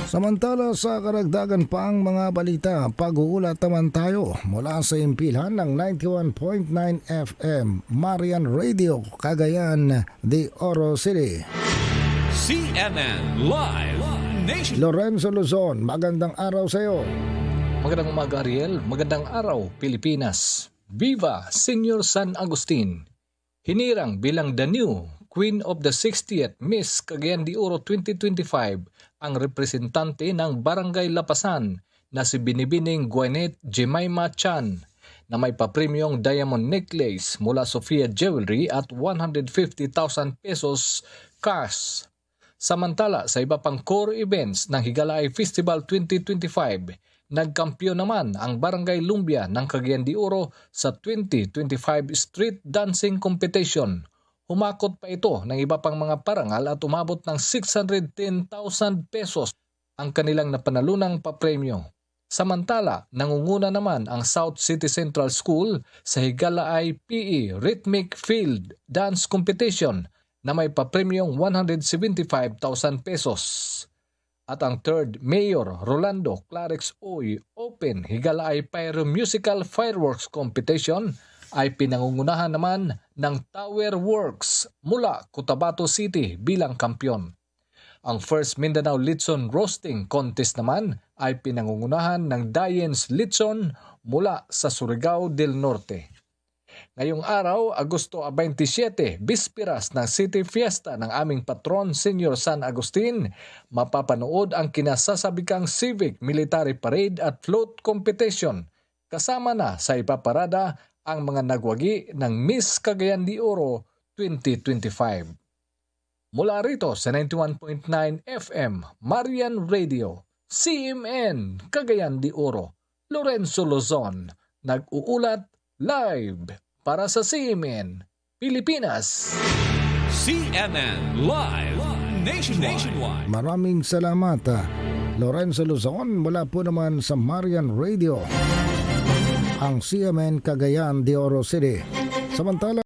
Samantala sa karagdagan pa ang mga balita, pag-uulat naman tayo mula sa impilhan ng 91.9 FM Marian Radio, Cagayan de Oro City. CNN Live Nation. Lorenzo Luzon, magandang araw sa iyo. Magandang umaga, Ariel. Magandang araw, Pilipinas. Viva Senior San Agustin. Hinirang bilang the new Queen of the 60th Miss Cagayan de Oro 2025 ang representante ng Barangay Lapasan na si Binibining Gwyneth Jemima Chan na may papremyong diamond necklace mula Sofia Jewelry at 150,000 pesos cash. Samantala sa iba pang core events ng Higalay Festival 2025, nagkampiyon naman ang Barangay Lumbia ng Cagayan de Oro sa 2025 Street Dancing Competition. Humakot pa ito ng iba pang mga parangal at umabot ng 610,000 pesos ang kanilang napanalunang papremyo. Samantala, nangunguna naman ang South City Central School sa Higalaay PE Rhythmic Field Dance Competition na may papremyong 175,000 pesos. At ang 3rd Mayor Rolando Clarex Oy Open Higalaay Pyro Musical Fireworks Competition ay pinangungunahan naman ng Tower Works mula Cotabato City bilang kampyon. Ang First Mindanao Litson Roasting Contest naman ay pinangungunahan ng Dayens Litson mula sa Surigao del Norte. Ngayong araw, Agosto 27, bispiras ng City Fiesta ng aming patron Senior San Agustin, mapapanood ang kinasasabikang Civic Military Parade at Float Competition. Kasama na sa ipaparada ang mga nagwagi ng Miss Cagayan de Oro 2025. Mula rito sa 91.9 FM Marian Radio, CMN Cagayan de Oro, Lorenzo Luzon, nag-uulat live para sa CMN Pilipinas. CNN Live Nationwide. Maraming salamat, Lorenzo Luzon, mula po naman sa Marian Radio, ang CMN Cagayan de Oro City. Samantala